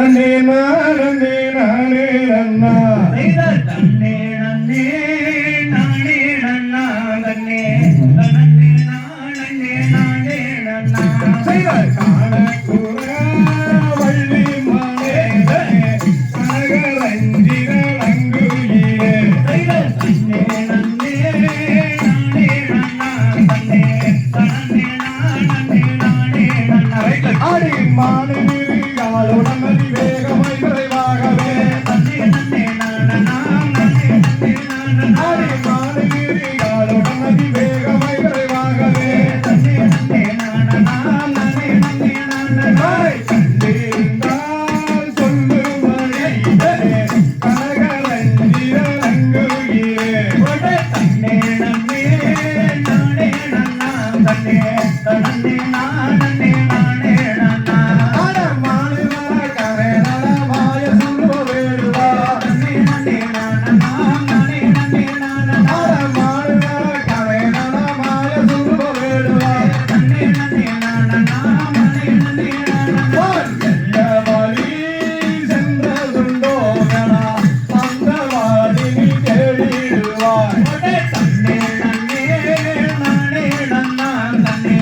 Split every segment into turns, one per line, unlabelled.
நன்னே நானே நானே நன்னா
தன்னே நன்னே நானே நன்னா தன்னே தன்னே நானே நானே நன்னா
காண கூட வள்ளி மானே கனகரஞ்சிர அங்குயிலே
தன்னே நன்னே நானே நன்னா தன்னே தன்னே நானே நானே நன்னா
ஆடி மானே காலுடன் அதிவேகமாய் விரைவாகவே
தன்னே நன்னே நானா நானே நன்னே நானா
ஆடி மானே காலுடன் அதிவேகமாய் விரைவாகவே
தன்னே நன்னே நானா நானே நன்னே நானா
கண்டிருந்தால் சொல்லுமணி கனகரஞ்சிர அங்குயிலே
தன்னே நன்னே நானே நன்னா தன்னே தன்னே நானே நானே நன்னா
மானுவர கரேனல மாய சுருவ வேடுவா
தன்னே நன்னே நானா நானே நன்னே நானா
மானுவர கரேனல மாய சுருவ வேடுவா
தன்னே நன்னே நானா நானே நன்னே நானா
எல்லா வழி சென்றதுண்டோ கணா அந்த வாடினி தேடிடுவாய்
தன்னே நன்னே நானே நன்னா தன்னே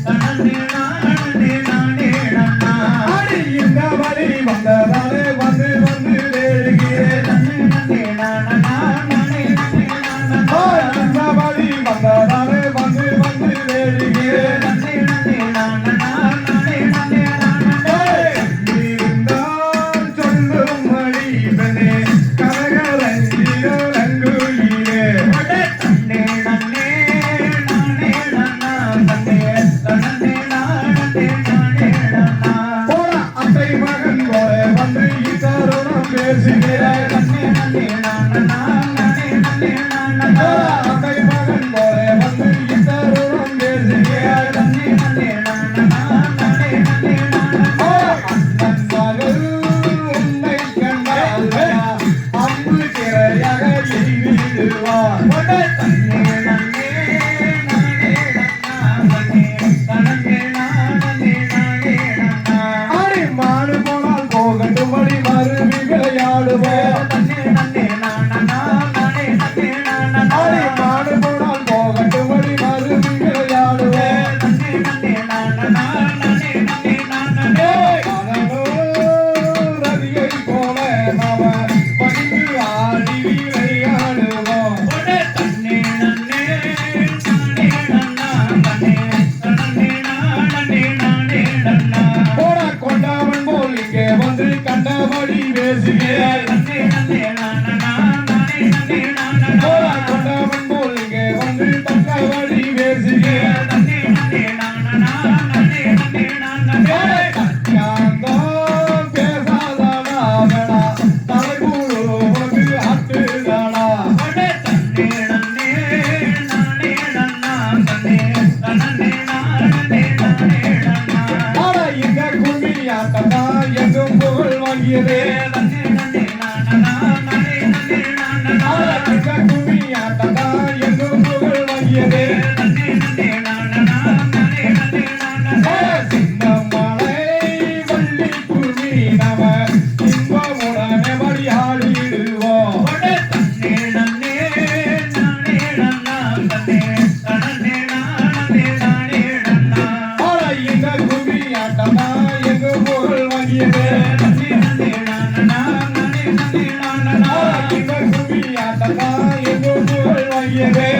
தன்னே நானே நானே நன்னா
அடி இந்த வழி வந்ததாலே வந்து வந்து தேடுகிறேன்
தன்னே நன்னே நானா நானே நன்னே நானா
இந்த வழி வந்ததாலே வந்து வந்து தேடுகிறேன்
தன்னே நன்னே நானா நானே நன்னே நானா
இருந்தால் சொல்லும் மணி பெண்ணே கனகரஞ்சிர அங்குயிலே
தன்னே நன்னே நானே நன்னா தன்னே தன்னே நானே நானே நன்னா
போட அத்தை மகன் போல வந்து இத்தருணம் பேசுகிறாய்
தன்னே நன்னே நானா நானே நன்னே நானா
போட அத்தை மகன் போல வந்து இத்தருணம் பேசுகிறாய்
தன்னே நன்னே நானா நானே நன்னே நானா
அண்ணன் மகள் உன்னை கண்டால் அம்பு திரையாக எய்திடுவார்
தன்னே நன்னே நானே நன்னா தன்னே தன்னே நானே நானே நன்னா
ஆடி மாடு போனால் போகட்டும் வழி மருவி விளையாடுவோம்
தன்னே நன்னே நானா நானே நன்னே நானா
ஆடி மாடு போனால் போகட்டும் வழி மருவி விளையாடுவோம்
தன்னே நன்னே நானா நானே நன்னே நானா
ரதியை போல நாம பணிந்து ஆடி விளையாடுவோம்
தன்னே நன்னே நானே நன்னா தன்னே தன்னே நானே நானே நன்னா
போட கொண்டவன் போல் இங்கே வந்து கண்டபடி பேசுகிறாய்
தன்னே நன்னே நானா நானே நன்னே நானா
போட கொண்டவன் போல் இங்கே வந்து கண்டபடி பேசுகிறாய்
தன்னே நன்னே நானா நானே நன்னே நானா
கல்யாணம் பேசாதடா வேணா தலைகூடு உனக்கு அட்டுதாடா
தன்னே நன்னே நானே நன்னா தன்னே தன்னே நானே நானே நன்னா
ஆட இந்த கும்மியாட்டா எங்கும் புகழ் வாங்கியதே
தன்னே நன்னே நானா நானே நன்னே நானா
ஆட இந்த கும்மியாட்டா எங்கும் புகழ் வாங்கியதே
தன்னே நன்னே நானா நானே நன்னே நானா
சின்ன மலை வள்ளி கும்மி நம இன்பமுடனே வழியாடிடுவோம்
தன்னே நன்னே நானே நன்னா தன்னே தன்னே நானே நானே நன்னா
ஆட இந்த கும்மியாட்டா எங்கும் புகழ் வாங்கியதே
தன்னே நன்னே நானா நானே நன்னே நானா
இந்த கும்மியாட்டா எங்கும் புகழ் வாங்கியதே